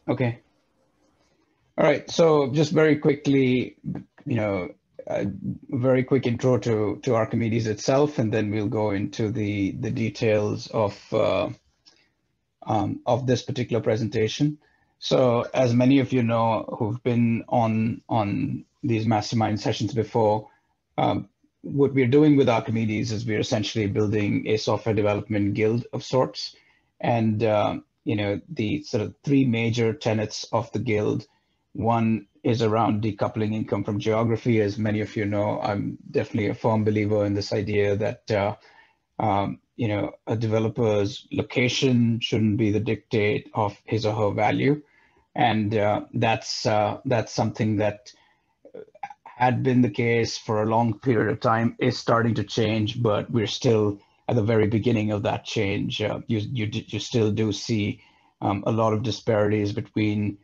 Okay. All right. So just very quickly, a very quick intro to Archimedes itself, and then we'll go into the details of this particular presentation. So as many of you know who've been on these mastermind sessions before, what we're doing with Archimedes is we're essentially building a software development guild of sorts. And the sort of three major tenets of the guild. One is around decoupling income from geography. As many of you know, I'm definitely a firm believer in this idea that a developer's location shouldn't be the dictate of his or her value, and that's something that had been the case for a long period of time, is starting to change, but we're still at the very beginning of that change. You still do see a lot of disparities between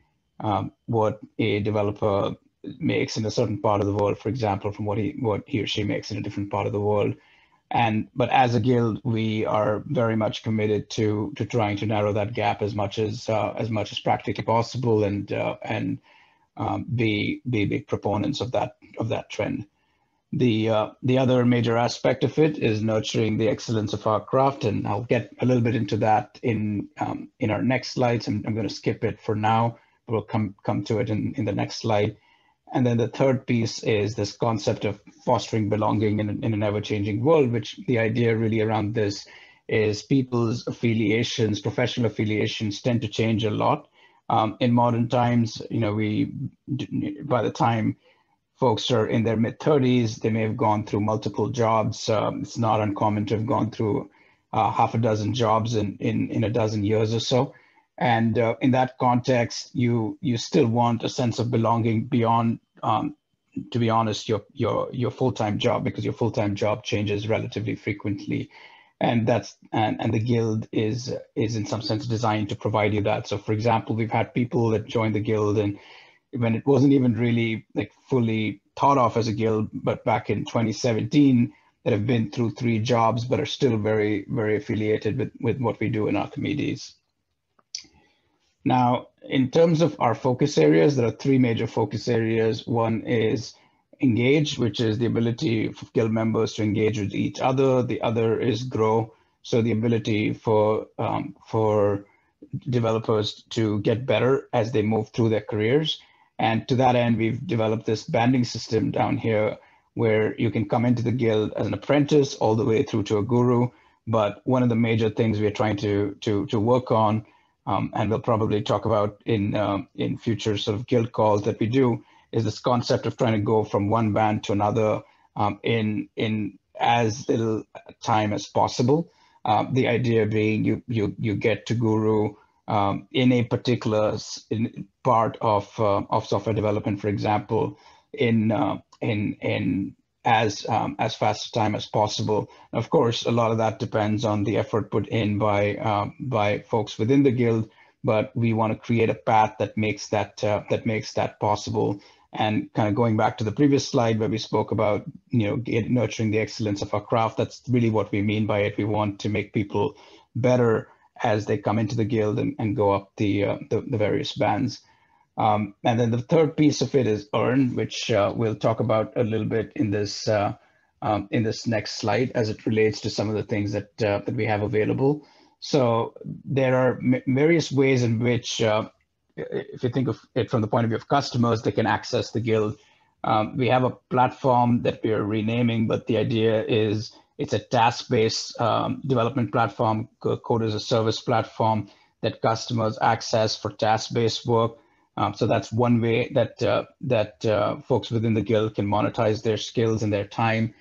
what a developer makes in a certain part of the world, for example, from what he or she makes in a different part of the world. But as a guild, we are very much committed to trying to narrow that gap as much as practically possible, and be big proponents of that trend. The other major aspect of it is nurturing the excellence of our craft, and I'll get a little bit into that in our next slides. I'm going to skip it for now, but we'll come to it in the next slide. And then the third piece is this concept of fostering belonging in an ever-changing world, which the idea really around this is people's affiliations, professional affiliations tend to change a lot. In modern times, by the time folks are in their mid-30s, they may have gone through multiple jobs. It's not uncommon to have gone through half a dozen jobs in a dozen years or so. And in that context, you still want a sense of belonging beyond, to be honest, your full-time job, because your full-time job changes relatively frequently, and the guild is in some sense designed to provide you that. So, for example, we've had people that joined the guild, and when it wasn't even really like fully thought of as a guild, but back in 2017, that have been through 3 jobs, but are still very, very affiliated with what we do in Archimedes. Now, in terms of our focus areas, there are 3 major focus areas. One is engage, which is the ability for guild members to engage with each other. The other is grow, so the ability for developers to get better as they move through their careers. And to that end, we've developed this banding system down here where you can come into the guild as an apprentice all the way through to a guru. But one of the major things we're trying to work on, and we'll probably talk about in future sort of guild calls that we do, is this concept of trying to go from one band to another in as little time as possible. The idea being you get to guru in a particular part of software development, for example, in as fast a time as possible. Of course, a lot of that depends on the effort put in by folks within the guild, but we want to create a path that makes that possible. And kind of going back to the previous slide where we spoke about nurturing the excellence of our craft, that's really what we mean by it. We want to make people better as they come into the guild and go up the various bands. And then the third piece of it is earn, which we'll talk about a little bit in this next slide as it relates to some of the things that we have available. So there are various ways in which, if you think of it from the point of view of customers, they can access the guild. We have a platform that we are renaming, but the idea is it's a task-based development platform, code as a service platform that customers access for task-based work. So that's one way that folks within the guild can monetize their skills and their time.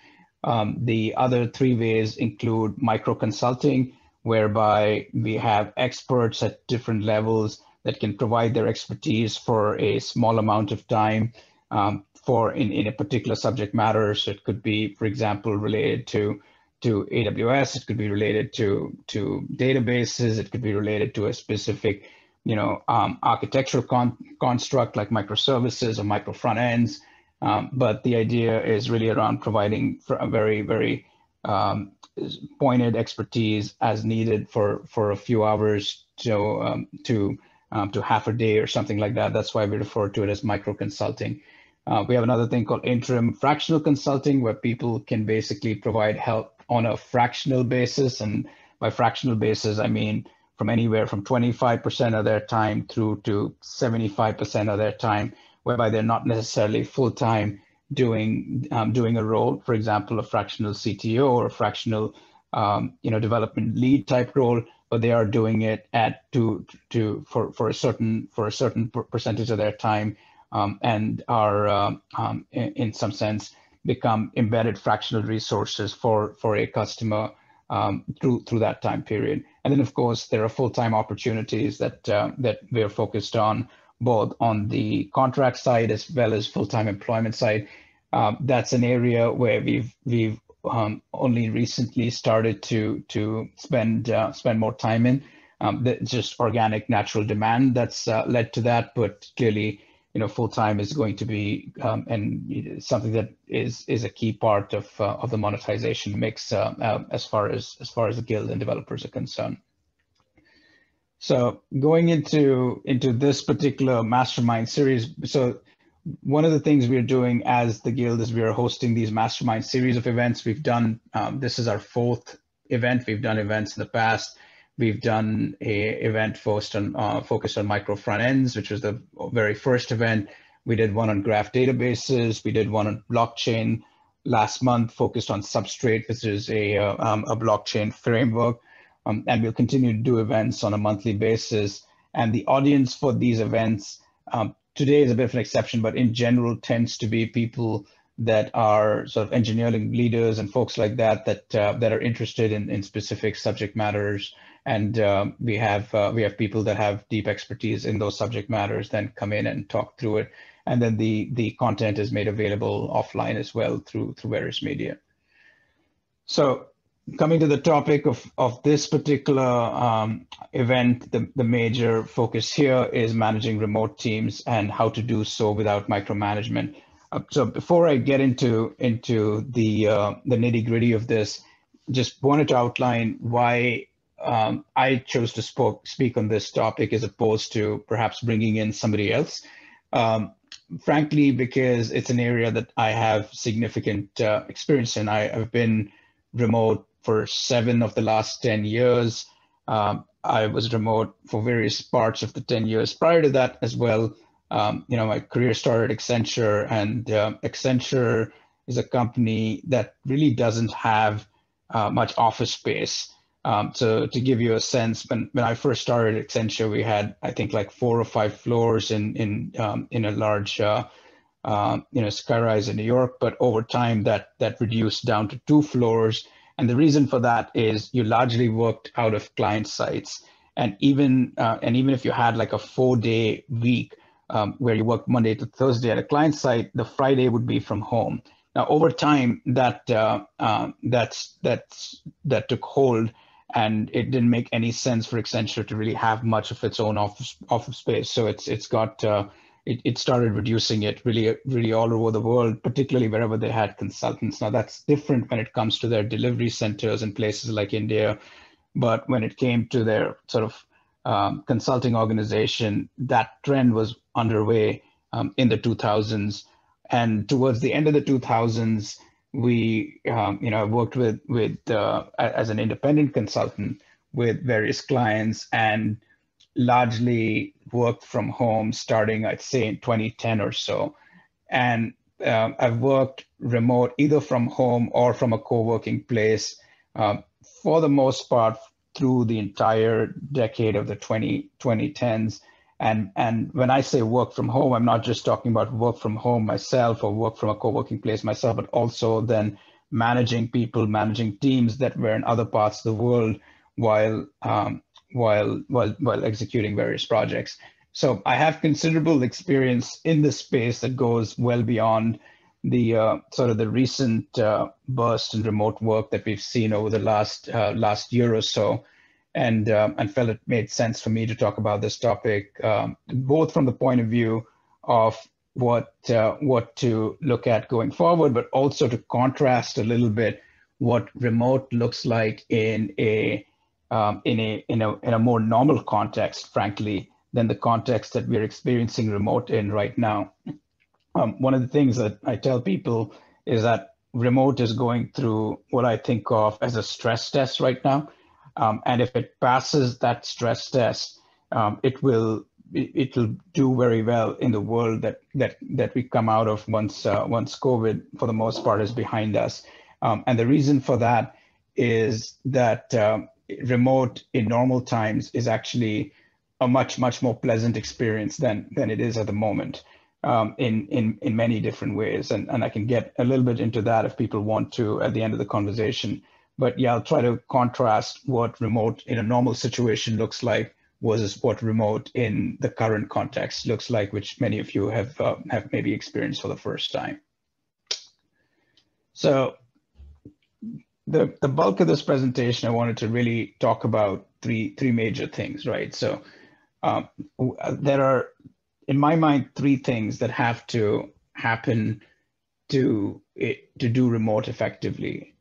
The other 3 ways include micro consulting, whereby we have experts at different levels that can provide their expertise for a small amount of time in a particular subject matter. So it could be, for example, related to AWS. It could be related to databases. It could be related to a specific architectural construct like microservices or micro front ends. But the idea is really around providing for a very, very pointed expertise as needed for a few hours to to half a day or something like that. That's why we refer to it as micro consulting. We have another thing called interim fractional consulting, where people can basically provide help on a fractional basis. And by fractional basis, I mean from anywhere from 25% of their time through to 75% of their time, whereby they're not necessarily full-time doing a role, for example, a fractional CTO or a fractional development lead type role, but they are doing it for a certain percentage of their time, and are in some sense become embedded fractional resources for a customer through that time period. And then, of course, there are full-time opportunities that we're focused on, both on the contract side as well as full-time employment side. That's an area where we've only recently started to spend more time in. Just organic, natural demand that's led to that, but clearly, full-time is going to be and something that is a key part of the monetization mix as far as the guild and developers are concerned. So going into this particular mastermind series, so one of the things we're doing as the guild is we are hosting these mastermind series of events. We've done this is our fourth event. We've done events in the past. We've done an event focused on micro front ends, which was the very first event. We did one on graph databases. We did one on blockchain last month, focused on Substrate, which is a blockchain framework. And we'll continue to do events on a monthly basis. And the audience for these events today is a bit of an exception, but in general tends to be people that are sort of engineering leaders and folks like that are interested in specific subject matters. And we have people that have deep expertise in those subject matters then come in and talk through it. And then the content is made available offline as well through various media. So coming to the topic of this particular event, the major focus here is managing remote teams and how to do so without micromanagement. So before I get into the nitty-gritty of this, just wanted to outline why I chose to speak on this topic as opposed to perhaps bringing in somebody else. Frankly, because it's an area that I have significant experience in. I've been remote for 7 of the last 10 years. I was remote for various parts of the 10 years prior to that as well. My career started at Accenture, and Accenture is a company that really doesn't have much office space. So to give you a sense, when I first started at Accenture, we had, I think, like 4 or 5 floors in a large skyrise in New York. But over time, that reduced down to 2 floors. And the reason for that is you largely worked out of client sites. And even if you had like a 4-day week where you worked Monday to Thursday at a client site, the Friday would be from home. Now, over time, that took hold, and it didn't make any sense for Accenture to really have much of its own office space. So it started reducing it really all over the world, particularly wherever they had consultants. Now, that's different when it comes to their delivery centers in places like India. But when it came to their sort of consulting organization, that trend was underway in the 2000s. And towards the end of the 2000s, we worked with as an independent consultant with various clients, and largely worked from home starting, I'd say, in 2010 or so. And I've worked remote either from home or from a co-working place for the most part through the entire decade of the 2010s. And when I say work from home, I'm not just talking about work from home myself or work from a co-working place myself, but also then managing people, managing teams that were in other parts of the world while executing various projects. So I have considerable experience in this space that goes well beyond the sort of the recent burst in remote work that we've seen over the last year or so. And felt it made sense for me to talk about this topic, both from the point of view of what to look at going forward, but also to contrast a little bit what remote looks like in a more normal context, frankly, than the context that we're experiencing remote in right now. One of the things that I tell people is that remote is going through what I think of as a stress test right now. And if it passes that stress test, it will do very well in the world that we come out of once COVID, for the most part, is behind us. And the reason for that is that remote in normal times is actually a much more pleasant experience than it is at the moment, in many different ways. And I can get a little bit into that if people want to at the end of the conversation. But yeah, I'll try to contrast what remote in a normal situation looks like versus what remote in the current context looks like, which many of you have maybe experienced for the first time. So the bulk of this presentation, I wanted to really talk about three major things, right? So there are, in my mind, three things that have to happen to do remote effectively,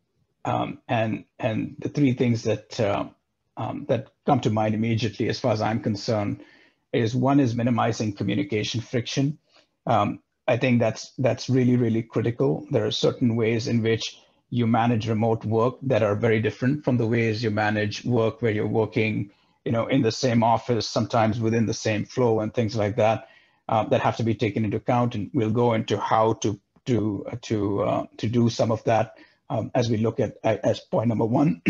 and the three things that that come to mind immediately, as far as I'm concerned, is one is minimizing communication friction. I think that's really critical. There are certain ways in which you manage remote work that are very different from the ways you manage work where you're working, in the same office, sometimes within the same flow and things like that, that have to be taken into account. And we'll go into how to do some of that as we look at as point number one.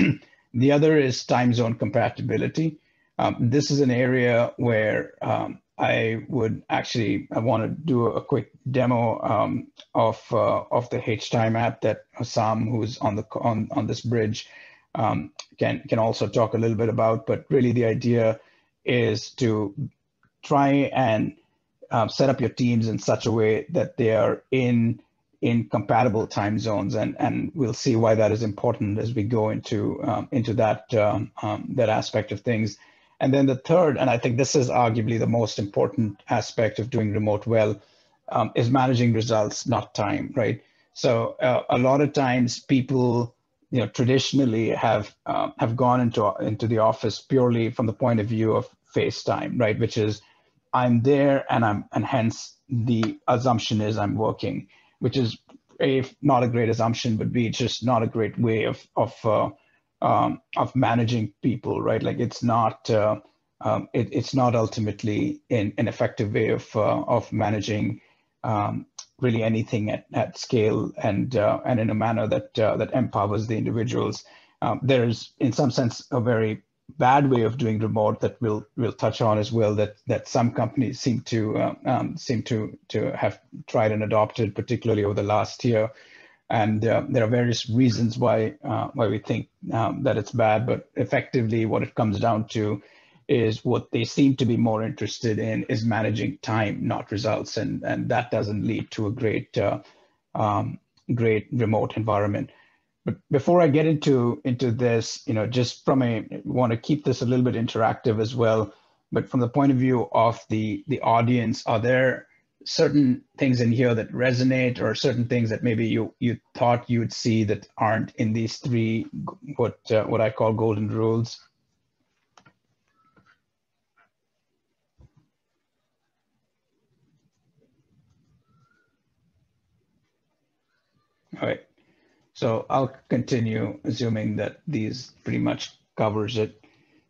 The other is time zone compatibility. This is an area where I want to do a quick demo of the HTime app that Sam, who's on this bridge, can also talk a little bit about. But really, the idea is to try and set up your teams in such a way that they are in compatible time zones, and we'll see why that is important as we go into that aspect of things. And then the third, and I think this is arguably the most important aspect of doing remote well, is managing results, not time, right? So a lot of times people, traditionally have gone into the office purely from the point of view of face time, right? Which is, I'm there and hence the assumption is I'm working, which is A, not a great assumption, but B, just not a great way of managing people, right? Like it's not ultimately an effective way of managing really anything at scale and in a manner that empowers the individuals. There's, in some sense, a very bad way of doing remote that we'll touch on as well, that some companies seem to have tried and adopted, particularly over the last year. And there are various reasons why we think that it's bad, but effectively what it comes down to is what they seem to be more interested in is managing time, not results, and that doesn't lead to a great remote environment. But before I get into this, just want to keep this a little bit interactive as well. But from the point of view of the audience, are there certain things in here that resonate, or certain things that maybe you thought you'd see that aren't in these three, what I call golden rules? All right. So I'll continue, assuming that these pretty much covers it.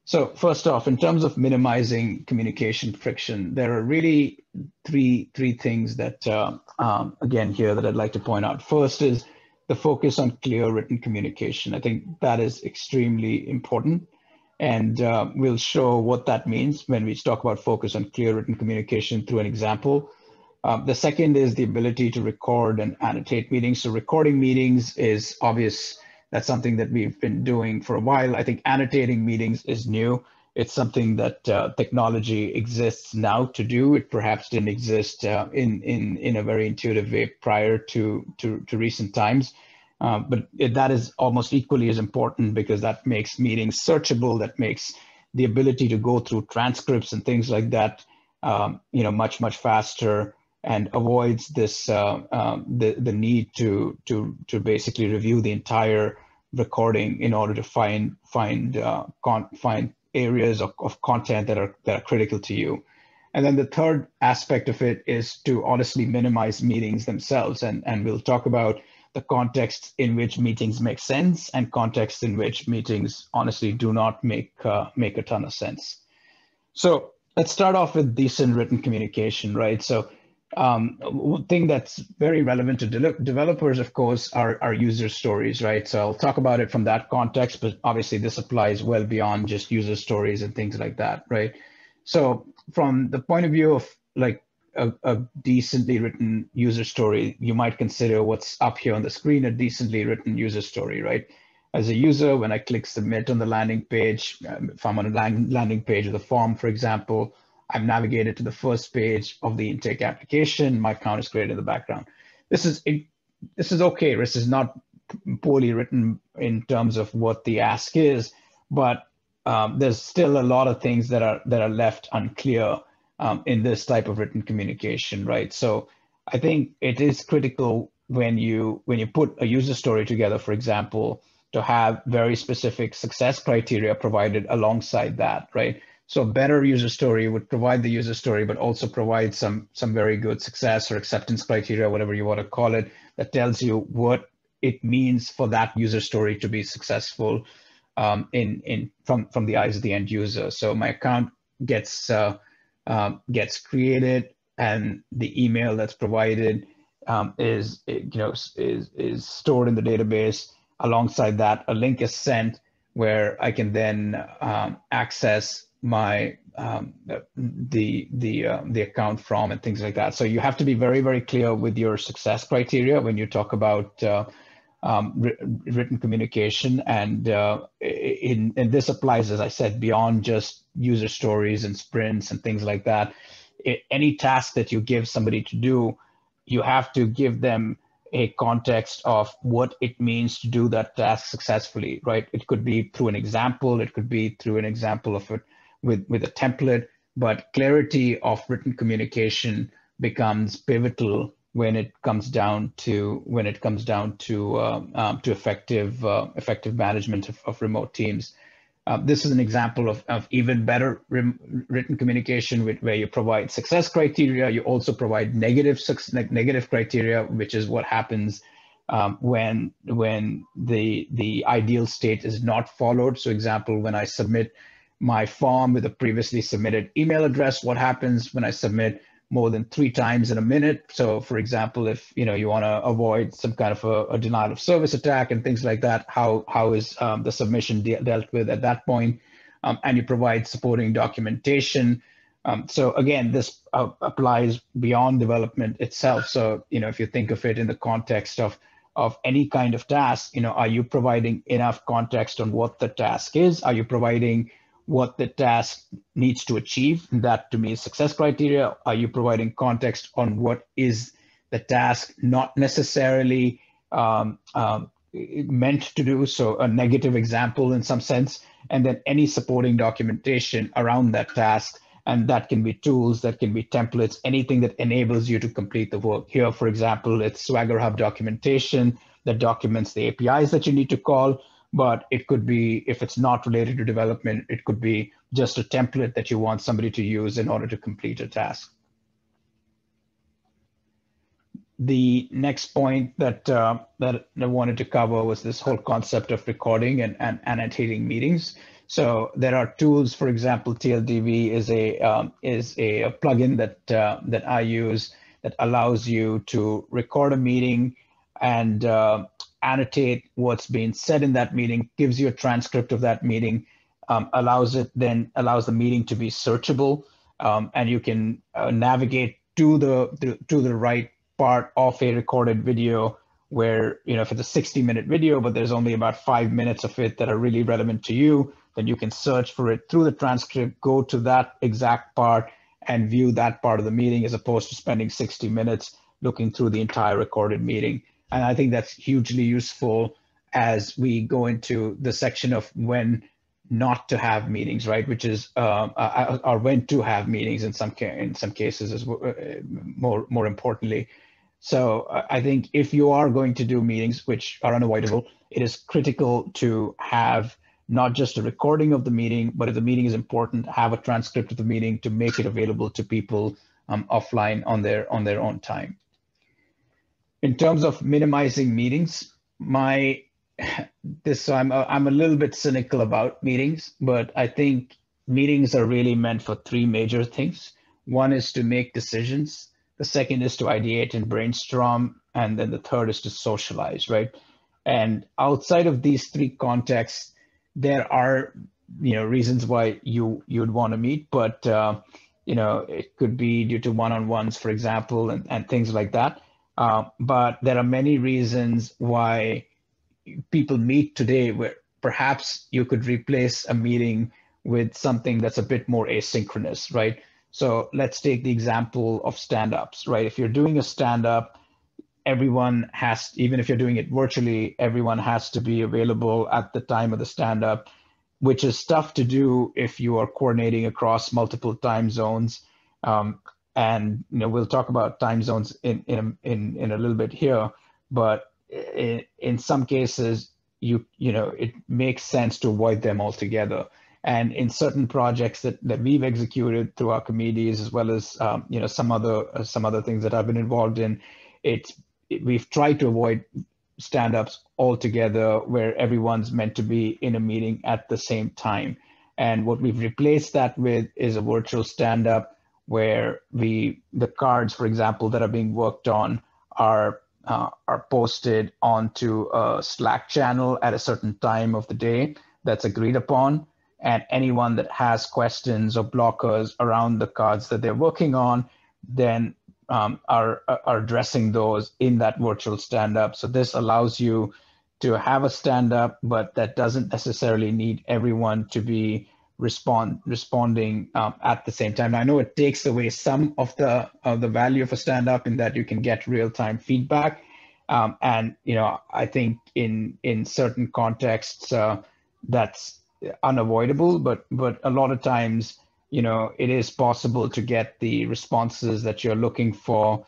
So first off, in terms of minimizing communication friction, there are really three things that, again, here that I'd like to point out. First is the focus on clear written communication. I think that is extremely important. And we'll show what that means when we talk about focus on clear written communication through an example. The second is the ability to record and annotate meetings. So recording meetings is obvious. That's something that we've been doing for a while. I think annotating meetings is new. It's something that technology exists now to do. It perhaps didn't exist in a very intuitive way prior to recent times. But that is almost equally as important, because that makes meetings searchable. That makes the ability to go through transcripts and things like that, much faster, and avoids this the need to basically review the entire recording in order to find areas of content that are critical to you. And then the third aspect of it is to honestly minimize meetings themselves. And we'll talk about the context in which meetings make sense and context in which meetings honestly do not make a ton of sense. So let's start off with decent written communication, right? So one thing that's very relevant to developers, of course, are user stories, right? So I'll talk about it from that context, but obviously this applies well beyond just user stories and things like that, right? So from the point of view of like a decently written user story, you might consider what's up here on the screen a decently written user story, right? As a user, when I click submit on the landing page, if I'm on a landing page of the form, for example, I'm navigated to the first page of the intake application. My account is created in the background. This is okay. This is not poorly written in terms of what the ask is, but there's still a lot of things that are left unclear in this type of written communication, right? So I think it is critical when you put a user story together, for example, to have very specific success criteria provided alongside that, right? So a better user story would provide the user story, but also provide some very good success or acceptance criteria, whatever you want to call it, that tells you what it means for that user story to be successful from the eyes of the end user. So my account gets created, and the email that's provided is stored in the database. Alongside that, a link is sent where I can then access my the account from and things like that. So you have to be very, very clear with your success criteria when you talk about written communication, and this applies, as I said, beyond just user stories and sprints and things like that. Any task that you give somebody to do, you have to give them a context of what it means to do that task successfully, right? It could be through an example, it could be through an example of it with a template, but clarity of written communication becomes pivotal when it comes down to effective management of remote teams. This is an example of even better written communication where you provide success criteria. You also provide negative criteria, which is what happens when the ideal state is not followed. So example, when I submit my form with a previously submitted email address, what happens when I submit more than 3 times in a minute? So for example, if you want to avoid some kind of a denial of service attack and things like that, how is the submission dealt with at that point? And you provide supporting documentation. So again, this applies beyond development itself. So if you think of it in the context of any kind of task, are you providing enough context on what the task is? Are you providing what the task needs to achieve? That to me is success criteria. Are you providing context on what is the task not necessarily meant to do? So a negative example in some sense, and then any supporting documentation around that task. And that can be tools, that can be templates, anything that enables you to complete the work. Here, for example, it's Swagger Hub documentation that documents the APIs that you need to call. But it could be, if it's not related to development, it could be just a template that you want somebody to use in order to complete a task. The next point that I wanted to cover was this whole concept of recording and annotating meetings. So there are tools, for example, TLDV is a plugin that I use that allows you to record a meeting and annotate what's being said in that meeting, gives you a transcript of that meeting, allows the meeting to be searchable, and you can navigate to the right part of a recorded video where, if it's a 60-minute video, but there's only about 5 minutes of it that are really relevant to you, then you can search for it through the transcript, go to that exact part and view that part of the meeting, as opposed to spending 60 minutes looking through the entire recorded meeting. And I think that's hugely useful as we go into the section of when not to have meetings, right? Which is or when to have meetings in some cases, as more importantly. So I think if you are going to do meetings, which are unavoidable, it is critical to have not just a recording of the meeting, but if the meeting is important, have a transcript of the meeting to make it available to people offline on their own time. In terms of minimizing meetings, so I'm a little bit cynical about meetings, but I think meetings are really meant for three major things. One is to make decisions. The second is to ideate and brainstorm. And then the third is to socialize, right? And outside of these three contexts, there are, reasons why you'd want to meet, but, it could be due to one-on-ones, for example, and things like that. But there are many reasons why people meet today where perhaps you could replace a meeting with something that's a bit more asynchronous, right? So let's take the example of stand-ups, right? If you're doing a stand-up, everyone has, even if you're doing it virtually, everyone has to be available at the time of the stand-up, which is tough to do if you are coordinating across multiple time zones. And we'll talk about time zones in a little bit here, but in some cases, it makes sense to avoid them altogether. And in certain projects that we've executed through Archimydes, as well as some other things that I've been involved in, we've tried to avoid stand-ups altogether, where everyone's meant to be in a meeting at the same time. And what we've replaced that with is a virtual stand-up, where the cards, for example, that are being worked on are posted onto a Slack channel at a certain time of the day that's agreed upon. And anyone that has questions or blockers around the cards that they're working on, then are addressing those in that virtual stand-up. So this allows you to have a stand-up, but that doesn't necessarily need everyone to be responding at the same time. I know it takes away some of the value of a stand-up in that you can get real-time feedback, and I think in certain contexts that's unavoidable. But a lot of times, it is possible to get the responses that you're looking for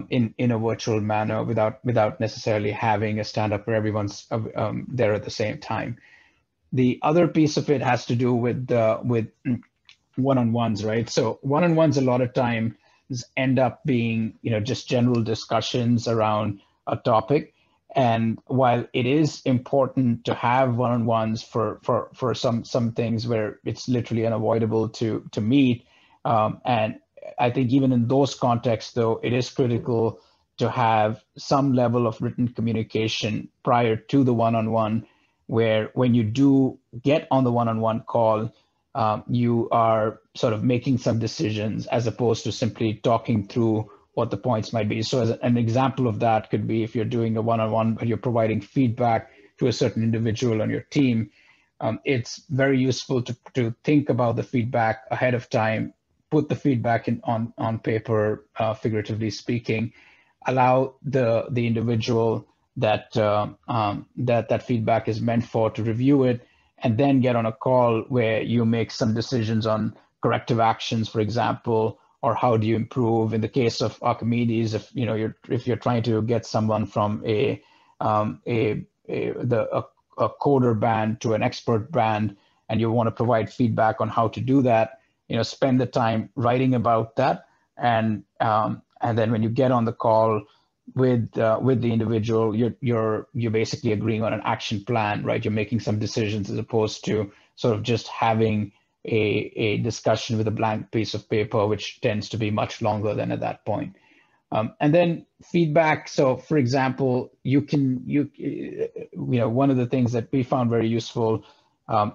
in a virtual manner without necessarily having a stand-up where everyone's there at the same time. The other piece of it has to do with one-on-ones, right? So one-on-ones a lot of times end up being, just general discussions around a topic. And while it is important to have one-on-ones for some things where it's literally unavoidable to meet, and I think even in those contexts, though, it is critical to have some level of written communication prior to the one-on-one, where when you do get on the one-on-one call, you are sort of making some decisions as opposed to simply talking through what the points might be. So as an example of that could be if you're doing a one-on-one, but you're providing feedback to a certain individual on your team, it's very useful to think about the feedback ahead of time, put the feedback on paper, figuratively speaking, allow the individual that feedback is meant for to review it, and then get on a call where you make some decisions on corrective actions, for example, or how do you improve. In the case of Archimydes, if you're trying to get someone from a coder band to an expert band, and you want to provide feedback on how to do that, spend the time writing about that, and then when you get on the call with the individual, you're basically agreeing on an action plan, right? You're making some decisions as opposed to sort of just having a discussion with a blank piece of paper, which tends to be much longer than at that point. And then feedback. So, for example, one of the things that we found very useful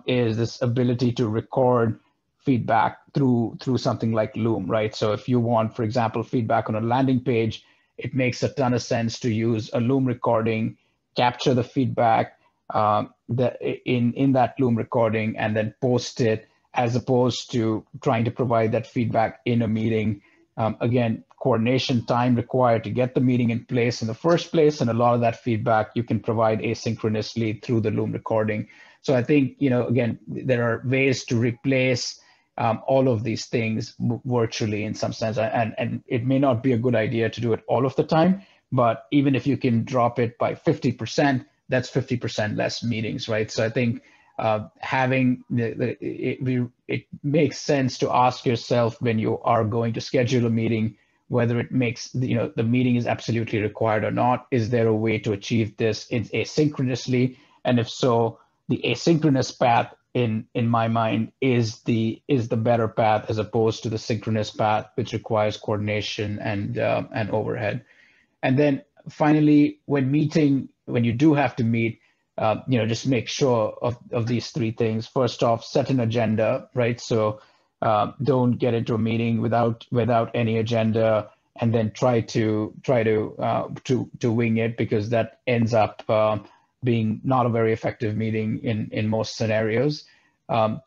is this ability to record feedback through something like Loom, right? So if you want, for example, feedback on a landing page, it makes a ton of sense to use a Loom recording, capture the feedback in that Loom recording, and then post it, as opposed to trying to provide that feedback in a meeting. Again, coordination time required to get the meeting in place in the first place, and a lot of that feedback you can provide asynchronously through the Loom recording. So I think, again, there are ways to replace all of these things virtually in some sense, and it may not be a good idea to do it all of the time, but even if you can drop it by 50%, that's 50% less meetings, right? So I think having it makes sense to ask yourself when you are going to schedule a meeting whether it makes the meeting is absolutely required or not. Is there a way to achieve this asynchronously? And if so, the asynchronous path in my mind is the better path as opposed to the synchronous path, which requires coordination and overhead. And then finally, when you do have to meet, just make sure of these three things. First off, set an agenda, right? So don't get into a meeting without any agenda, and then try to wing it, because that ends up being not a very effective meeting in most scenarios.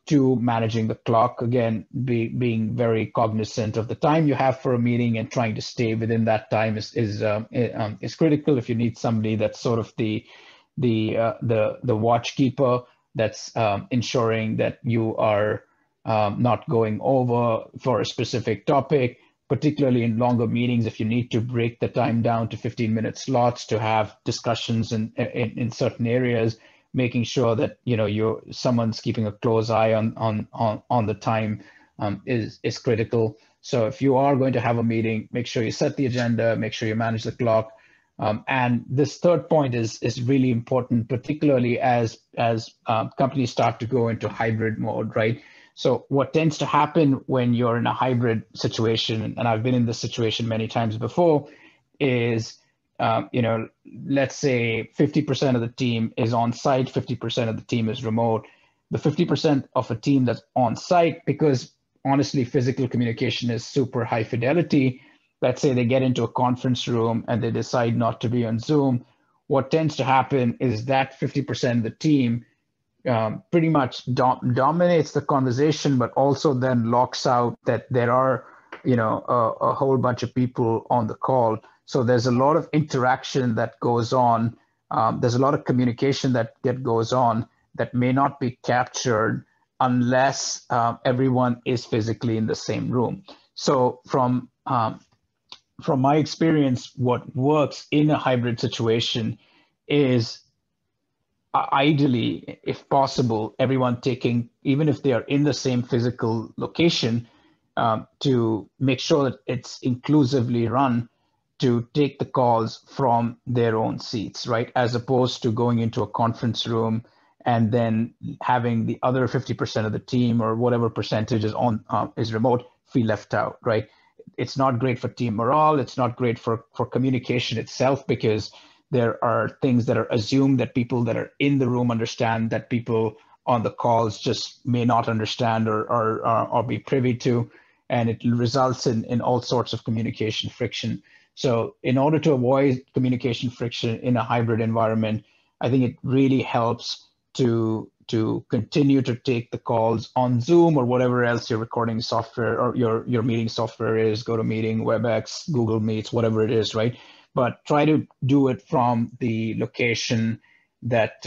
To managing the clock, again, being very cognizant of the time you have for a meeting and trying to stay within that time is critical. If you need somebody that's sort of the watchkeeper, that's ensuring that you are not going over for a specific topic, particularly in longer meetings. If you need to break the time down to 15-minute slots to have discussions in certain areas, making sure that someone's keeping a close eye on the time is critical. So if you are going to have a meeting, make sure you set the agenda, make sure you manage the clock. And this third point is really important, particularly as companies start to go into hybrid mode, right? So what tends to happen when you're in a hybrid situation, and I've been in this situation many times before, is let's say 50% of the team is on site, 50% of the team is remote. The 50% of a team that's on site, because honestly, physical communication is super high fidelity. Let's say they get into a conference room and they decide not to be on Zoom. What tends to happen is that 50% of the team pretty much dominates the conversation, but also then locks out that there are, a whole bunch of people on the call. So there's a lot of interaction that goes on. There's a lot of communication that goes on that may not be captured unless everyone is physically in the same room. So from my experience, what works in a hybrid situation is ideally, if possible, everyone taking, even if they are in the same physical location, to make sure that it's inclusively run, to take the calls from their own seats, right? As opposed to going into a conference room and then having the other 50% of the team or whatever percentage is remote feel left out, right? It's not great for team morale. It's not great for communication itself, because there are things that are assumed that people that are in the room understand that people on the calls just may not understand or be privy to, and it results in all sorts of communication friction. So in order to avoid communication friction in a hybrid environment, I think it really helps to continue to take the calls on Zoom or whatever else your recording software or your meeting software is, GoToMeeting, WebEx, Google Meets, whatever it is, right? But try to do it from the location that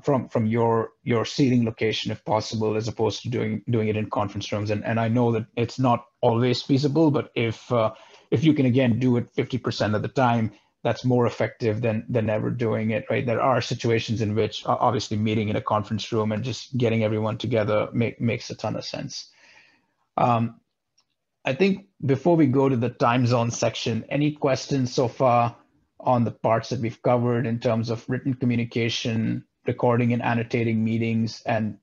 from your seating location, if possible, as opposed to doing it in conference rooms. And I know that it's not always feasible, but if you can again do it 50% of the time, that's more effective than never doing it, right? There are situations in which obviously meeting in a conference room and just getting everyone together makes a ton of sense. I think before we go to the time zone section, any questions so far on the parts that we've covered in terms of written communication, recording and annotating meetings, and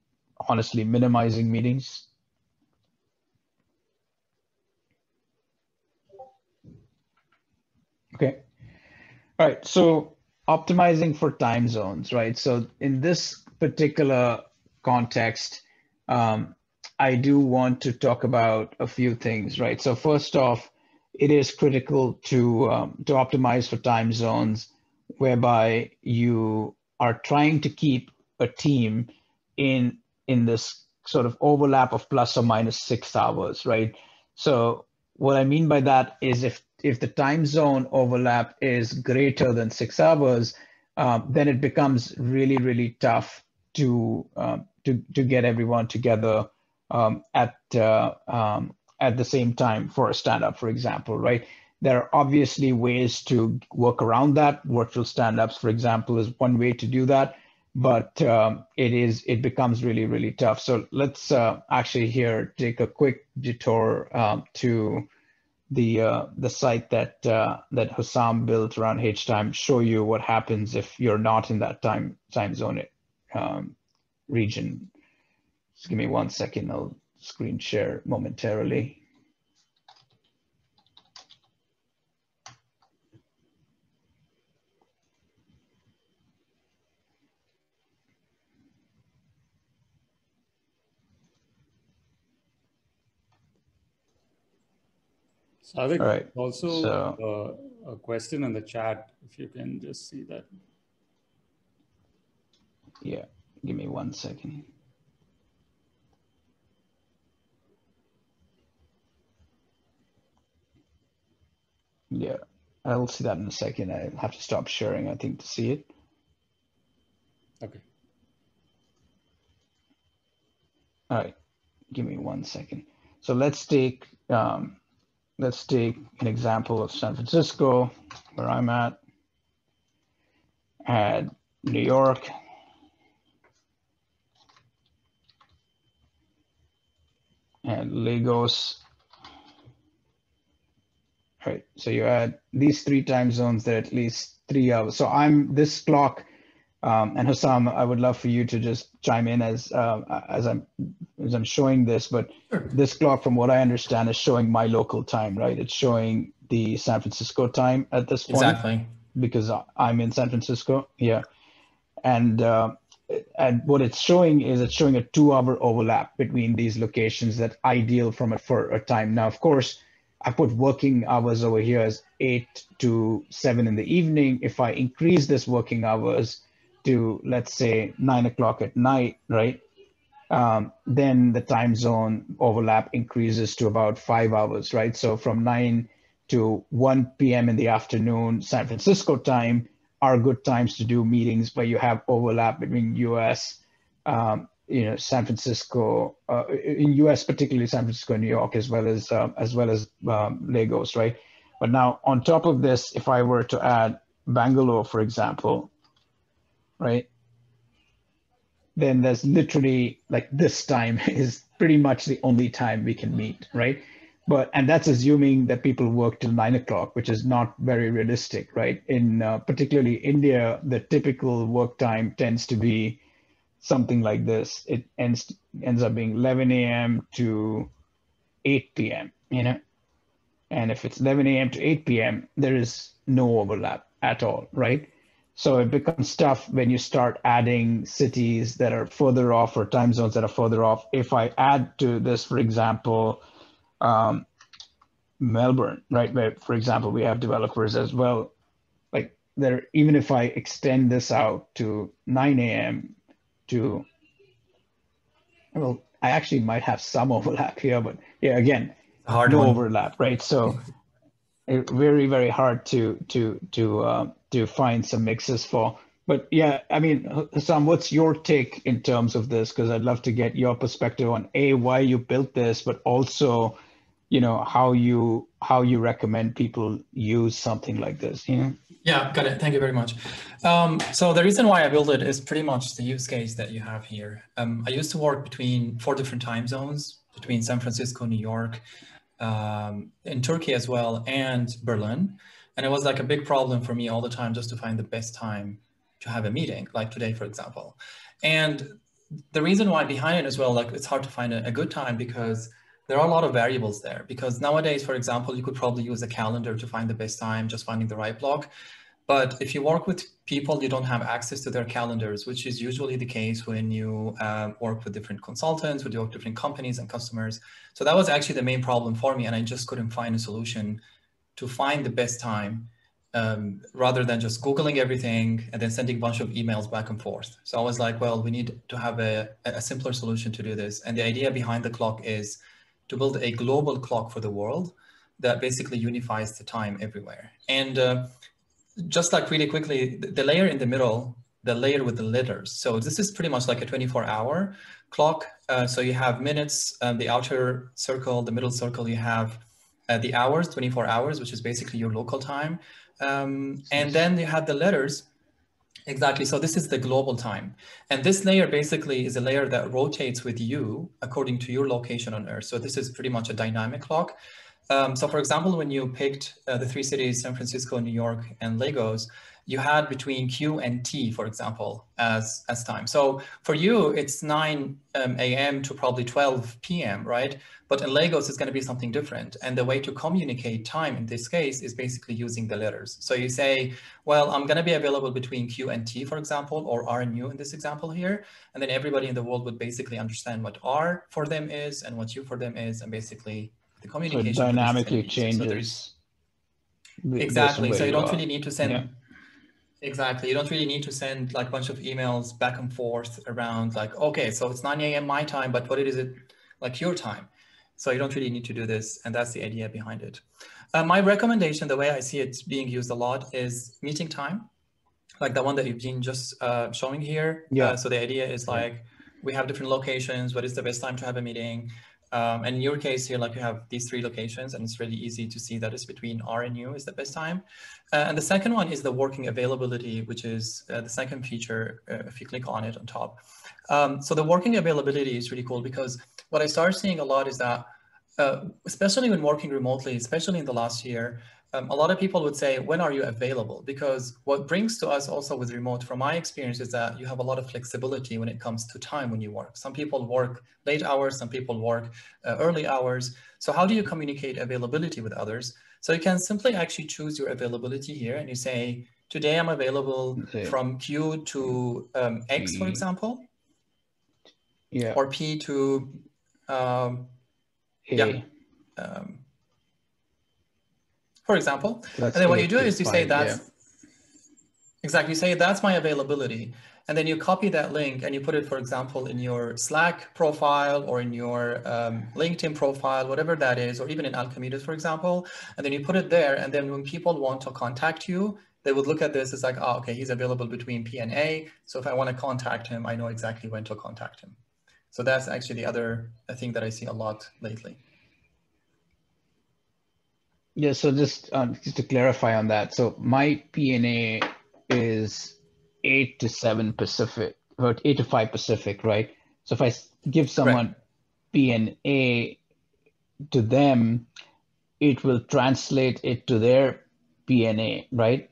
honestly minimizing meetings? Okay. All right. So optimizing for time zones, right? So in this particular context, I do want to talk about a few things, right? So first off, it is critical to optimize for time zones whereby you are trying to keep a team in this sort of overlap of plus or minus 6 hours, right? So what I mean by that is if the time zone overlap is greater than 6 hours, then it becomes really, really tough to get everyone together at the same time for a stand-up, for example, right? There are obviously ways to work around that. Virtual stand-ups, for example, is one way to do that. but it becomes really, really tough. So let's actually here take a quick detour to the site that that Hussam built around HTime, show you what happens if you're not in that time zone region. Just give me 1 second. I'll screen share momentarily. Sadeq, All right. also So, a question in the chat, if you can just see that. Yeah, give me 1 second. Yeah, I'll see that in a second. I'll have to stop sharing, I think, to see it. Okay. All right, give me 1 second. So let's take an example of San Francisco, where I'm at, add New York, and Lagos. All right, so you add these 3 time zones that are at least 3 hours. So I'm this clock, and Hussam, I would love for you to just chime in as I'm showing this, but Sure. This clock, from what I understand, is showing my local time, right? It's showing the San Francisco time at this point. Exactly. Because I'm in San Francisco, yeah. And what it's showing is it's showing a 2-hour overlap between these locations that's ideal for a time. Now, of course, I put working hours over here as 8 to 7 in the evening. If I increase this working hours to, let's say, 9 o'clock at night, right? Then the time zone overlap increases to about 5 hours, right? So from 9 to 1 p.m. in the afternoon, San Francisco time, are good times to do meetings where you have overlap between US, San Francisco, in US, particularly San Francisco and New York, as well as Lagos, right? But now on top of this, if I were to add Bangalore, for example, right? Then there's literally like this time is pretty much the only time we can meet, right? And that's assuming that people work till 9 o'clock, which is not very realistic, right? In particularly India, the typical work time tends to be something like this. It ends up being 11 a.m. to 8 p.m., And if it's 11 a.m. to 8 p.m., there is no overlap at all, right? So it becomes tough when you start adding cities that are further off or time zones that are further off. If I add to this, for example, Melbourne, right, where, for example, we have developers as well, like even if I extend this out to 9 a.m. to, well, I actually might have some overlap here, but yeah, again, no overlap, right? So very, very hard to find some mixes for. But yeah, I mean, Hussam, what's your take in terms of this? Because I'd love to get your perspective on why you built this, but also, how you recommend people use something like this. Yeah, got it. Thank you very much. So the reason why I built it is pretty much the use case that you have here. I used to work between 4 different time zones, between San Francisco, New York, in Turkey as well, and Berlin. And it was like a big problem for me all the time just to find the best time to have a meeting, like today, for example. And the reason why behind it as well, like it's hard to find a good time because there are a lot of variables there. Because nowadays, for example, you could probably use a calendar to find the best time, just finding the right block. But if you work with people, you don't have access to their calendars, which is usually the case when you work with different consultants, when you work with different companies and customers. So that was actually the main problem for me. And I just couldn't find a solution to find the best time rather than just Googling everything and then sending a bunch of emails back and forth. So I was like, well, we need to have a simpler solution to do this. And the idea behind the clock is to build a global clock for the world that basically unifies the time everywhere. And just like really quickly, the layer in the middle, the layer with the letters. So this is pretty much like a 24-hour clock. So you have minutes, the outer circle, the middle circle, you have the hours, 24 hours, which is basically your local time. And then you have the letters, Exactly. So this is the global time. And this layer basically is a layer that rotates with you according to your location on Earth. So this is pretty much a dynamic clock. So for example, when you picked the three cities, San Francisco, New York, and Lagos, you had between Q and T, for example, as time. So for you, it's 9 a.m. to probably 12 p.m., right? But in Lagos, it's going to be something different. And the way to communicate time in this case is basically using the letters. So you say, well, I'm going to be available between Q and T, for example, or R and U in this example here. And then everybody in the world would basically understand what R for them is and what U for them is. And basically the communication So it for this is going dynamically to be easier. changes based on Exactly. where So you you don't are. really need to send. Yeah. Exactly. You don't really need to send like a bunch of emails back and forth around like, okay, so it's 9 a.m. my time, but what is it like your time? So you don't really need to do this. And that's the idea behind it. My recommendation, the way I see it being used a lot is meeting time, like the one that you've been just showing here. Yeah. So the idea is like, we have different locations. What is the best time to have a meeting? And in your case here, like you have these three locations and it's really easy to see that it's between R and U is the best time. And the second one is the working availability, which is the second feature, if you click on it on top. So the working availability is really cool because what I started seeing a lot is that, especially when working remotely, especially in the last year, a lot of people would say, when are you available? Because what brings to us also with remote, from my experience, is that you have a lot of flexibility when it comes to time when you work. Some people work late hours, some people work early hours. So how do you communicate availability with others? So you can simply actually choose your availability here and you say, today I'm available from Q to X, for example. Yeah. Or P to, for example. So and then what you do is you say that's, exactly, you say that's my availability. And then you copy that link and you put it, for example, in your Slack profile or in your LinkedIn profile, whatever that is, or even in Archimydes, for example. And then you put it there. And then when people want to contact you, they would look at this as like, oh, okay, he's available between P and A. So if I want to contact him, I know exactly when to contact him. So that's actually the other thing that I see a lot lately. Yeah, so just to clarify on that, so my P&A is 8 to 7 Pacific, or 8 to 5 Pacific, right? So if I give someone P&A to them, it will translate it to their P&A, right?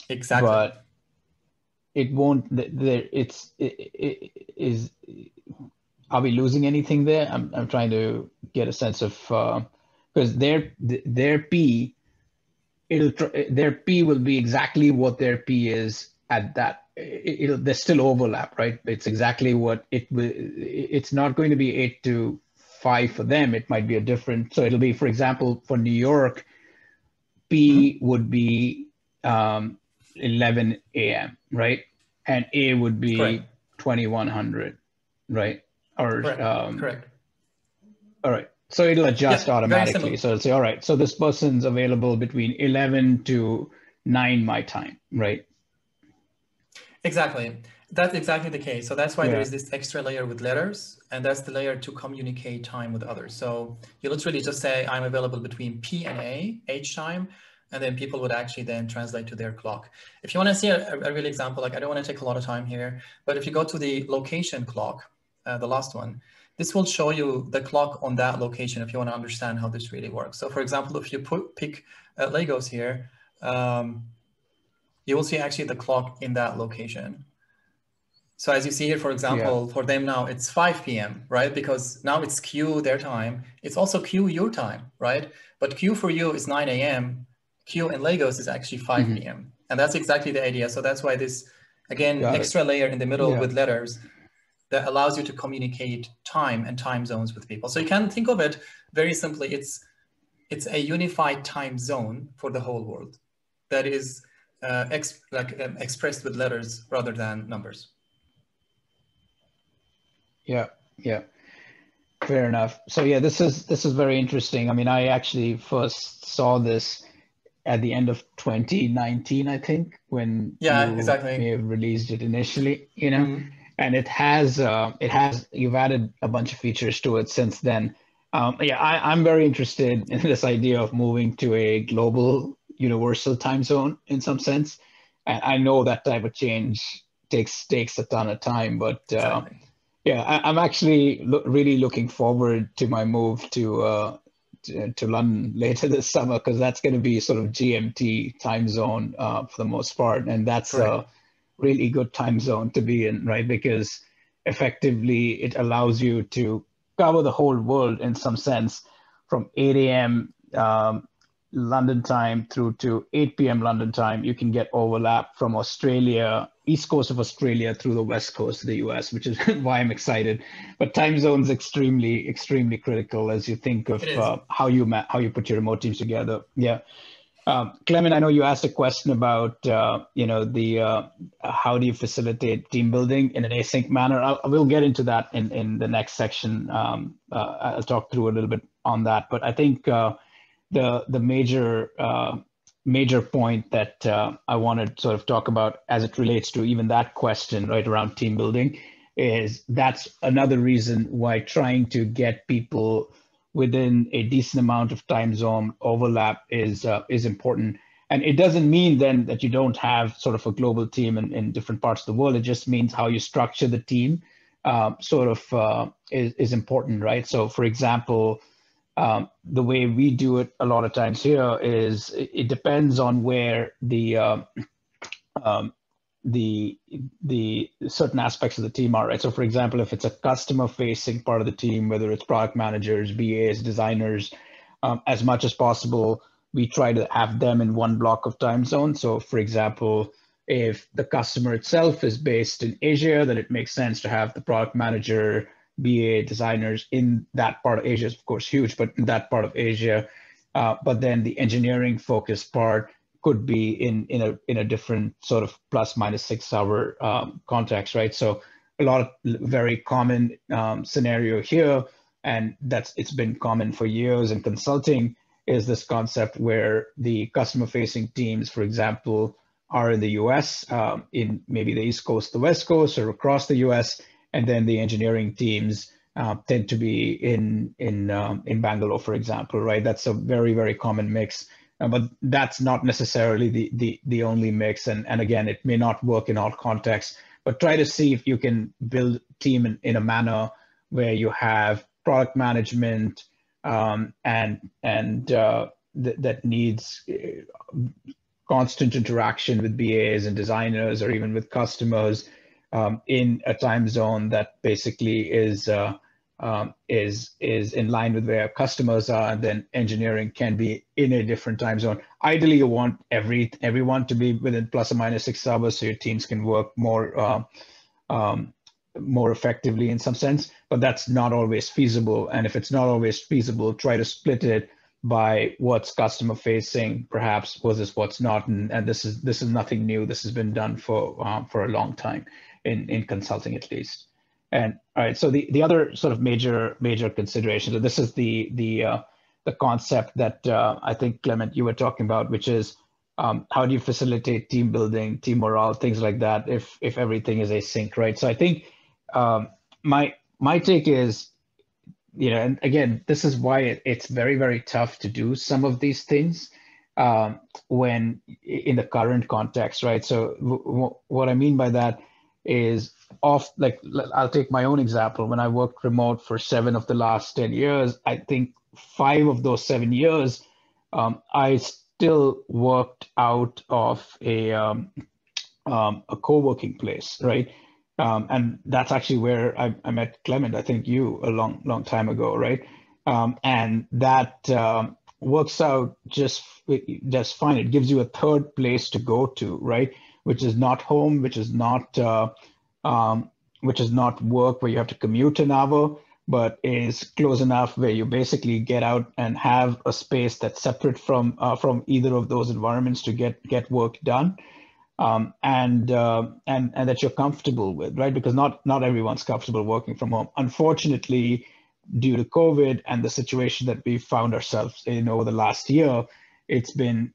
Exactly. But it won't. Are we losing anything there? I'm trying to get a sense of. Because their P, their P will be exactly what their P is at that. There's still overlap, right? It's exactly what it will. It's not going to be 8 to 5 for them. It might be a different. So it'll be, for example, for New York, P would be 11 a.m., right? And A would be 2100, right? Or correct. All right. So it'll adjust automatically. So it'll say, all right, so this person's available between 11 to 9 my time, right? Exactly. That's exactly the case. So that's why there is this extra layer with letters, and that's the layer to communicate time with others. So you literally just say, I'm available between P and A, H time, and then people would actually then translate to their clock. If you want to see a real example, like I don't want to take a lot of time here, but if you go to the location clock, the last one, this will show you the clock on that location if you want to understand how this really works. So for example, if you pick Lagos here, you will see actually the clock in that location. So as you see here, for example, for them now it's 5 p.m., right? Because now it's Q their time. It's also Q your time, right? But Q for you is 9 a.m. Q in Lagos is actually 5 p.m. And that's exactly the idea. So that's why this, again, extra layer in the middle with letters that allows you to communicate time and time zones with people. So you can think of it very simply. It's a unified time zone for the whole world that is expressed with letters rather than numbers. Yeah. Fair enough. So yeah, this is very interesting. I mean, I actually first saw this at the end of 2019, I think, when you may have released it initially, you know, and it has you've added a bunch of features to it since then. I'm very interested in this idea of moving to a global universal time zone in some sense. And I know that type of change takes a ton of time, but Exactly. yeah, I'm actually really looking forward to my move to London later this summer, because that's going to be sort of GMT time zone for the most part, and that's Correct. a really good time zone to be in, right? Because effectively it allows you to cover the whole world in some sense, from 8 a.m. London time through to 8 p.m. London time. You can get overlap from Australia, east coast of Australia, through the west coast of the US, which is why I'm excited. But time zone's extremely critical as you think of how you put your remote teams together. Yeah. Clement, I know you asked a question about how do you facilitate team building in an async manner. I will get into that in the next section. I'll talk through a little bit on that, but I think the major point that I want to sort of talk about as it relates to even that question right around team building is that's another reason why trying to get people within a decent amount of time zone overlap is important. And it doesn't mean then that you don't have sort of a global team in different parts of the world. It just means how you structure the team is important, right? So for example, the way we do it a lot of times here is it depends on where the certain aspects of the team are, right? So for example, if it's a customer facing part of the team, whether it's product managers, BAs, designers, as much as possible, we try to have them in one block of time zone. So for example, if the customer itself is based in Asia, then it makes sense to have the product manager, BA, designers in that part of Asia is of course huge, but in that part of Asia, but then the engineering focused part could be in a different sort of plus minus 6 hour context, right? So a lot of very common scenario here, and it's been common for years in consulting, is this concept where the customer facing teams, for example, are in the US, in maybe the East Coast, the West Coast, or across the US, and then the engineering teams tend to be in Bangalore, for example, right? That's a very common mix. But that's not necessarily the only mix. And again, it may not work in all contexts, but try to see if you can build a team in a manner where you have product management that needs constant interaction with BAs and designers, or even with customers in a time zone that basically is in line with where customers are, and then engineering can be in a different time zone. Ideally, you want everyone to be within plus or minus 6 hours, so your teams can work more effectively in some sense. But that's not always feasible. And if it's not always feasible, try to split it by what's customer facing, perhaps, versus what's not. And this is nothing new. This has been done for a long time in consulting, at least. And all right, so the other sort of major consideration. So this is the concept that I think, Clement, you were talking about, which is how do you facilitate team building, team morale, things like that, if everything is async, right? So I think my take is, and again, this is why it's very tough to do some of these things when in the current context, right? So what I mean by that is I'll take my own example. When I worked remote for 7 of the last 10 years, I think 5 of those 7 years, I still worked out of a co-working place, right? And that's actually where I met Clement, I think you, a long time ago, right? And that works out just fine. It gives you a third place to go to, right? Which is not home, which is not work where you have to commute an hour, but is close enough where you basically get out and have a space that's separate from either of those environments to get work done, and that you're comfortable with, right? Because not everyone's comfortable working from home. Unfortunately, due to COVID and the situation that we found ourselves in over the last year, it's been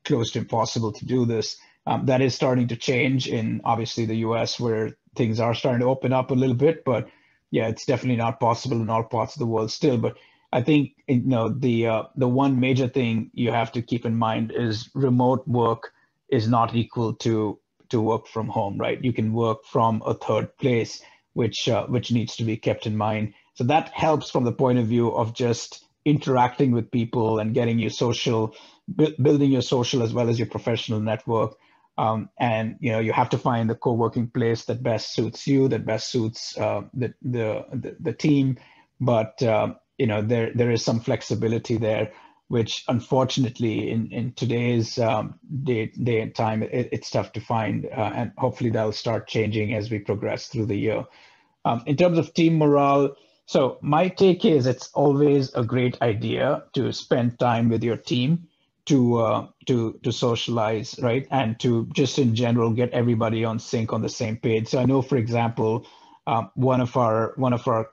close to impossible to do this. That is starting to change in obviously the US, where things are starting to open up a little bit, but yeah, it's definitely not possible in all parts of the world still. But I think the one major thing you have to keep in mind is remote work is not equal to work from home, right? You can work from a third place, which needs to be kept in mind. So that helps from the point of view of just interacting with people and getting your social, building your social as well as your professional network. And you have to find the co-working place that best suits you, that best suits the team. But there is some flexibility there, which unfortunately in today's day and time, it's tough to find. And hopefully that'll start changing as we progress through the year. In terms of team morale, so my take is it's always a great idea to spend time with your team to socialize, right? And to just in general get everybody on sync on the same page. So I know, for example, one of our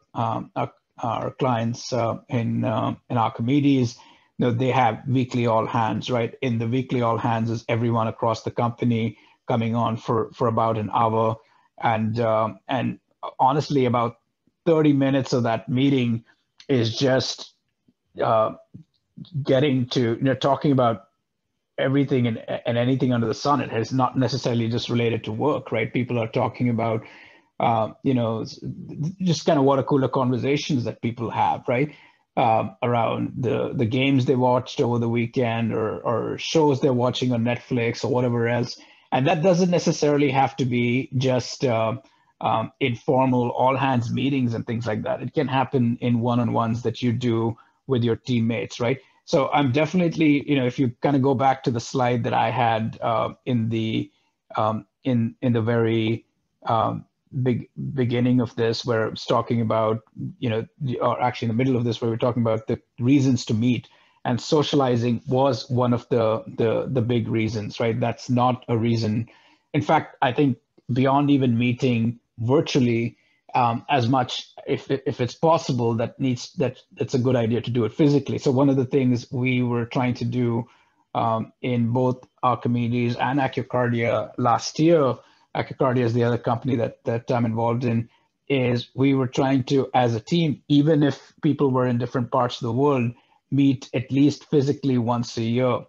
clients in Archimydes, they have weekly all hands, right? In the weekly all hands is everyone across the company coming on for about an hour, and honestly, about 30 minutes of that meeting is just getting to talking about everything and anything under the sun. It is not necessarily just related to work, right? People are talking about just kind of water cooler conversations that people have, right? Around the games they watched over the weekend, or shows they're watching on Netflix or whatever else. And that doesn't necessarily have to be just informal all hands meetings and things like that. It can happen in one-on-ones that you do with your teammates, right? So I'm definitely, if you kind of go back to the slide that I had in the very beginning of this, where I was talking about, or actually in the middle of this, where we're talking about the reasons to meet, and socializing was one of the big reasons, right? That's not a reason. In fact, I think beyond even meeting virtually, as much, if it's possible, that's a good idea to do it physically. So one of the things we were trying to do in both Archimydes and Accucardia last year, Accucardia is the other company that I'm involved in, is we were trying to, as a team, even if people were in different parts of the world, meet at least physically once a year,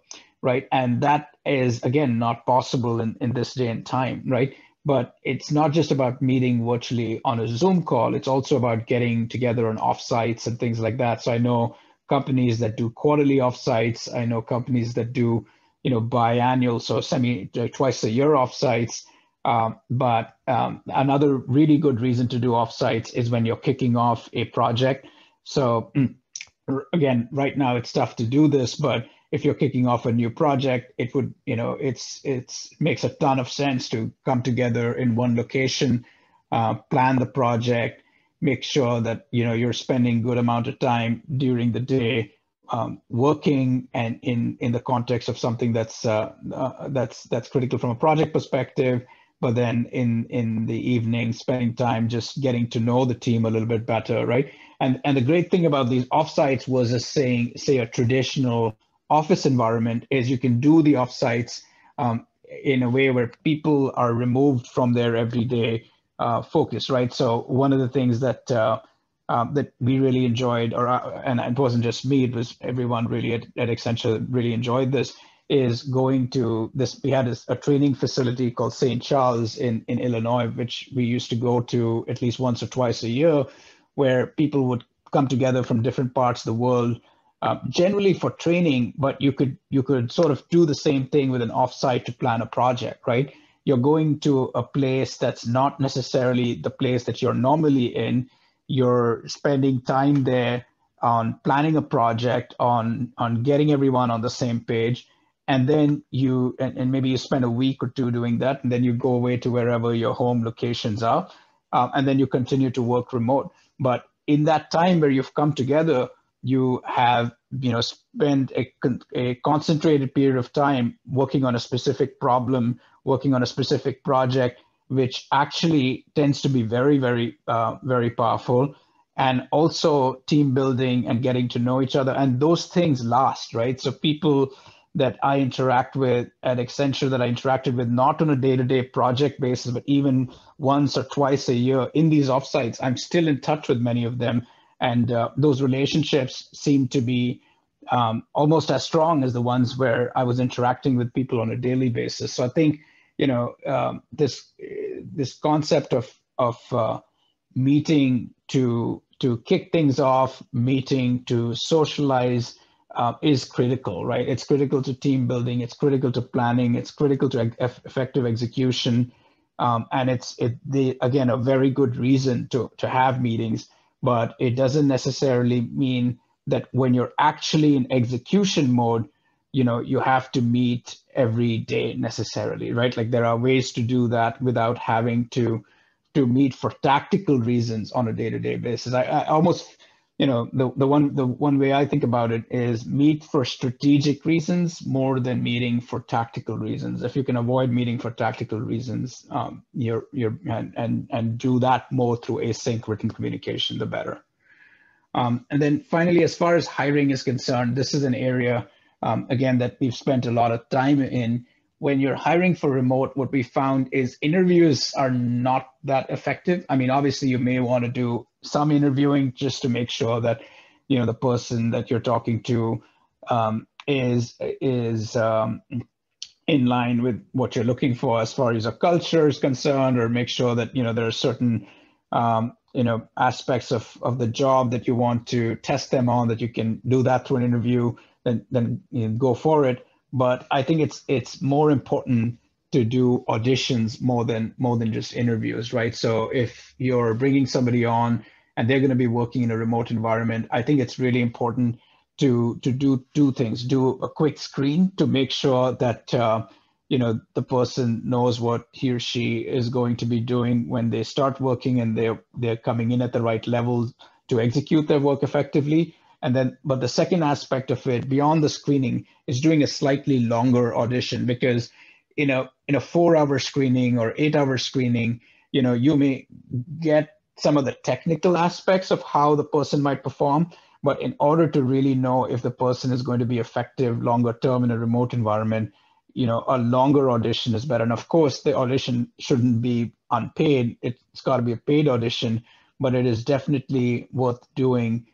right? And that is, again, not possible in this day and time, right? But it's not just about meeting virtually on a Zoom call. It's also about getting together on offsites and things like that. So I know companies that do quarterly offsites. I know companies that do, biannual, so twice a year offsites. But another really good reason to do offsites is when you're kicking off a project. So again, right now it's tough to do this, but if you're kicking off a new project, it would, it's makes a ton of sense to come together in one location, plan the project, make sure that, you're spending good amount of time during the day working, and in the context of something that's critical from a project perspective, but then in the evening, spending time just getting to know the team a little bit better, right? And the great thing about these offsites was say a traditional office environment is you can do the offsites in a way where people are removed from their everyday focus, right? So one of the things that we really enjoyed, and it wasn't just me, it was everyone really at Accenture really enjoyed this, is going to this. We had a training facility called St. Charles in Illinois, which we used to go to at least once or twice a year, where people would come together from different parts of the world, generally for training, but you could sort of do the same thing with an offsite to plan a project, right? You're going to a place that's not necessarily the place that you're normally in. You're spending time there on planning a project, on getting everyone on the same page. And then and maybe you spend a week or two doing that, and then you go away to wherever your home locations are, and then you continue to work remote. But in that time where you've come together, you have spent a concentrated period of time working on a specific problem, working on a specific project, which actually tends to be very, very, very powerful, and also team building and getting to know each other. And those things last, right? So people that I interact with at Accenture, that I interacted with not on a day-to-day project basis, but even once or twice a year in these offsites, I'm still in touch with many of them. And those relationships seem to be almost as strong as the ones where I was interacting with people on a daily basis. So I think, this concept of meeting to kick things off, meeting to socialize is critical, right? It's critical to team building. It's critical to planning. It's critical to effective execution. And it's again, a very good reason to have meetings, but it doesn't necessarily mean that when you're actually in execution mode, you have to meet every day necessarily, right? Like there are ways to do that without having to meet for tactical reasons on a day-to-day basis. I almost, the one way I think about it is meet for strategic reasons more than meeting for tactical reasons. If you can avoid meeting for tactical reasons, and do that more through async written communication, the better. And then finally, as far as hiring is concerned, this is an area, again, that we've spent a lot of time in. When you're hiring for remote, what we found is interviews are not that effective. I mean, obviously, you may want to do some interviewing just to make sure that, the person that you're talking to is in line with what you're looking for as far as a culture is concerned, or make sure that, there are certain aspects of the job that you want to test them on, that you can do that through an interview, then go for it. But I think it's more important to do auditions more than just interviews, right? So if you're bringing somebody on and they're going to be working in a remote environment, I think it's really important to do two things. Do a quick screen to make sure that the person knows what he or she is going to be doing when they start working, and they're coming in at the right level to execute their work effectively. And then, but the second aspect of it, beyond the screening, is doing a slightly longer audition, because in a 4-hour screening or 8-hour screening, you may get some of the technical aspects of how the person might perform. But in order to really know if the person is going to be effective longer term in a remote environment, a longer audition is better. And of course, the audition shouldn't be unpaid. It's got to be a paid audition, but it is definitely worth doing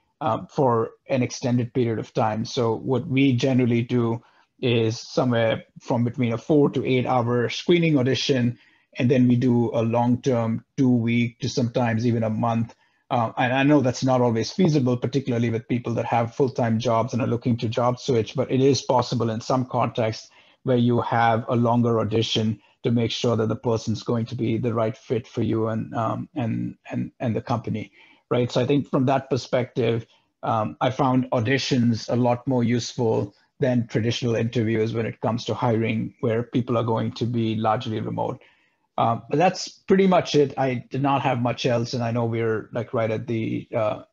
for an extended period of time. So what we generally do is somewhere from between a 4 to 8 hour screening audition, and then we do a long-term 2-week to sometimes even a month. And I know that's not always feasible, particularly with people that have full-time jobs and are looking to job switch, but it is possible in some contexts where you have a longer audition to make sure that the person's going to be the right fit for you and the company, right? So I think from that perspective, I found auditions a lot more useful than traditional interviews when it comes to hiring, where people are going to be largely remote. But that's pretty much it. I did not have much else, and I know we're like right at the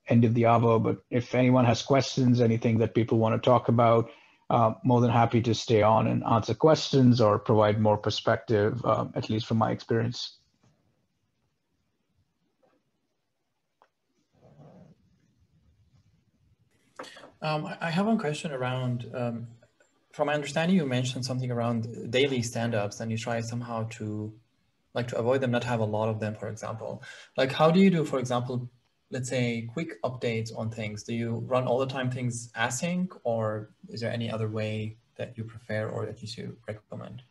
end of the hour, but if anyone has questions, anything that people want to talk about, more than happy to stay on and answer questions or provide more perspective, at least from my experience. I have one question around, from my understanding, you mentioned something around daily stand-ups, and you try somehow to avoid them, not have a lot of them, for example. Like, how do you do, for example, let's say quick updates on things? Do you run all the time things async, or is there any other way that you prefer or that you should recommend?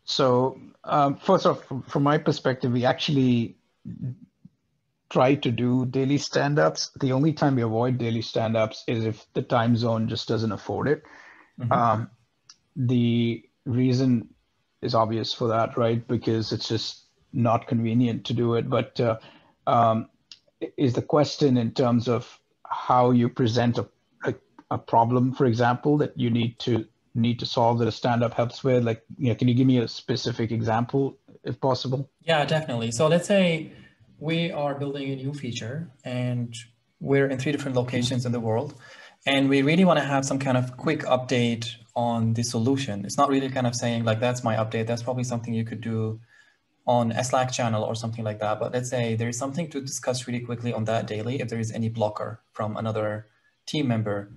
So first off, from my perspective, we actually try to do daily stand-ups. The only time we avoid daily stand-ups is if the time zone just doesn't afford it. Mm-hmm. The reason is obvious for that, right? Because it's just not convenient to do it. But is the question in terms of how you present a problem, for example, that you need to solve, that a stand-up helps with? Like, can you give me a specific example if possible? Yeah, definitely. So let's say we are building a new feature and we're in 3 different locations in the world, and we really want to have some kind of quick update on the solution. It's not really kind of saying like, that's my update. That's probably something you could do on a Slack channel or something like that. But let's say there is something to discuss really quickly on that daily if there is any blocker from another team member.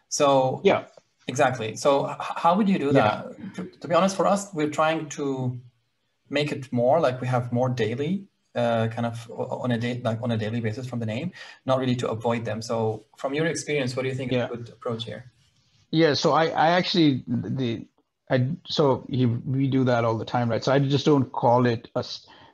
So yeah, exactly. So how would you do that? To be honest, for us, we're trying to make it more like we have more daily kind of on a daily basis from the name, not really to avoid them. So from your experience, what do you think is a good approach here? Yeah, so I actually we do that all the time, right? So I just don't call it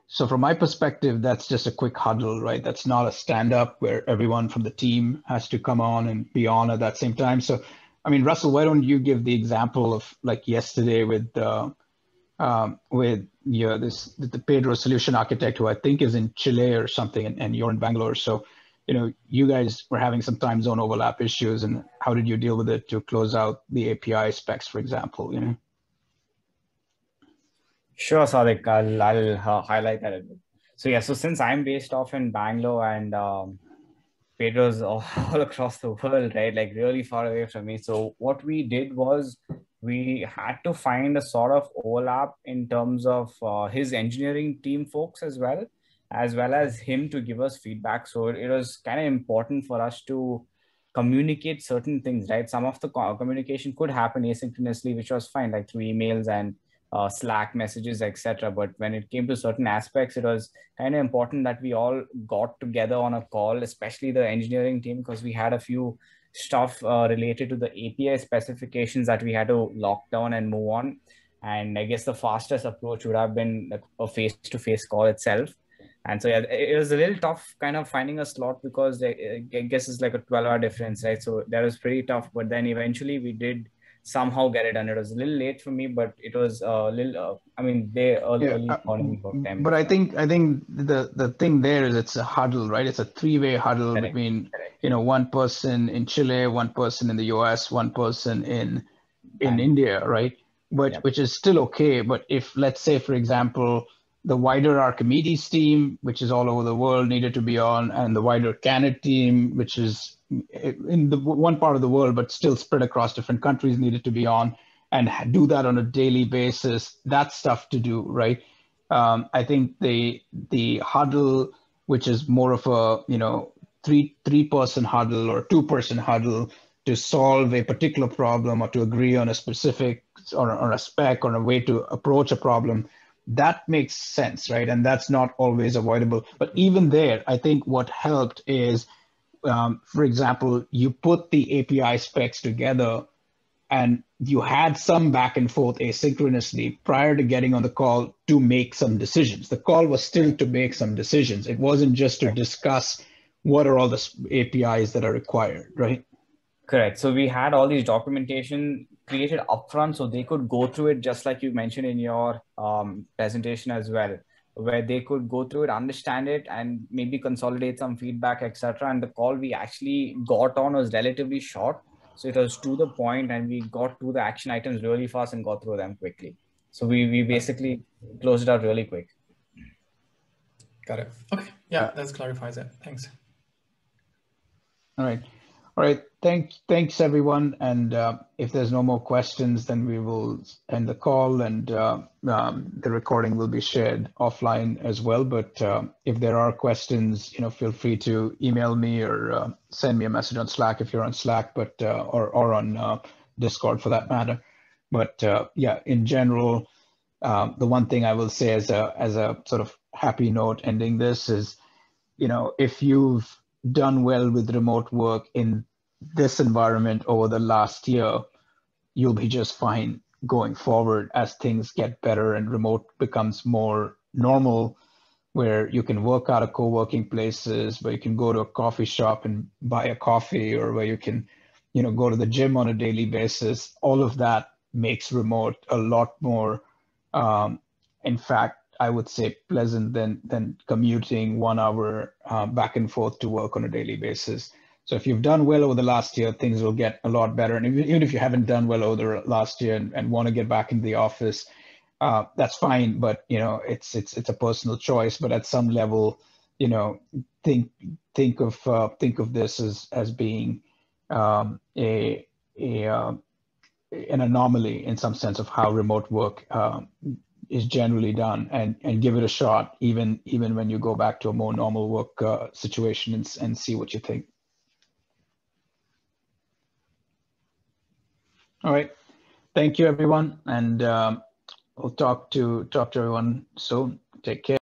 so from my perspective, that's just a quick huddle, right? That's not a stand-up where everyone from the team has to come on and be on at that same time. So, I mean, Russell, why don't you give the example of like yesterday with the Pedro solution architect, who I think is in Chile or something, and you're in Bangalore. So, you guys were having some time zone overlap issues, and how did you deal with it to close out the API specs, for example? Sure, Sadeq, I'll highlight that a bit. So yeah, so since I'm based off in Bangalore and Pedro's all across the world, right? Like really far away from me. So what we did was we had to find a sort of overlap in terms of his engineering team folks as well as him to give us feedback. So it was kind of important for us to communicate certain things, right? Some of the communication could happen asynchronously, which was fine, like through emails and Slack messages, etc. But when it came to certain aspects, it was kind of important that we all got together on a call, especially the engineering team, because we had a few stuff related to the API specifications that we had to lock down and move on. And I guess the fastest approach would have been like a face-to-face call itself. And so yeah, it was a little tough kind of finding a slot because I guess it's like a 12-hour difference, right? So that was pretty tough. But then eventually we did somehow get it done. It was a little late for me, but it was a little. I mean, early morning for them. But I think the thing there is it's a huddle, right? It's a three-way huddle between one person in Chile, one person in the US, one person in India, right? But which is still okay. But if, let's say, for example, the wider Archimydes team, which is all over the world, needed to be on, and the wider Canet team, which is in the one part of the world but still spread across different countries, needed to be on, and do that on a daily basis, that's tough to do, right? I think the huddle, which is more of a three-person huddle or two-person huddle to solve a particular problem or to agree on a specific or a spec or a way to approach a problem, that makes sense, right? And that's not always avoidable. But even there, I think what helped is, for example, you put the API specs together and you had some back and forth asynchronously prior to getting on the call to make some decisions. The call was still to make some decisions. It wasn't just to discuss what are all the APIs that are required, right? Correct. So we had all these documentation created upfront so they could go through it, just like you mentioned in your presentation as well, where they could go through it, understand it, and maybe consolidate some feedback, etc. And the call we actually got on was relatively short. So it was to the point and we got to the action items really fast and got through them quickly. So we basically closed it out really quick. Got it. Okay. Yeah, that clarifies it. Thanks. All right. Thanks everyone. And if there's no more questions, then we will end the call, and the recording will be shared offline as well. But if there are questions, feel free to email me or send me a message on Slack if you're on Slack, but or on Discord for that matter. But yeah, in general, the one thing I will say as a sort of happy note ending this is, if you've done well with remote work in this environment over the last year, you'll be just fine going forward as things get better and remote becomes more normal, where you can work out of co-working places, where you can go to a coffee shop and buy a coffee, or where you can, go to the gym on a daily basis. All of that makes remote a lot more, in fact, I would say pleasant than commuting 1 hour back and forth to work on a daily basis. So if you've done well over the last year, things will get a lot better. And even if you haven't done well over the last year and want to get back into the office, that's fine. But it's a personal choice. But at some level, think of this as being an anomaly in some sense of how remote work is generally done, and give it a shot, even when you go back to a more normal work situation, and see what you think. All right, thank you everyone, and we'll talk to everyone soon. Take care.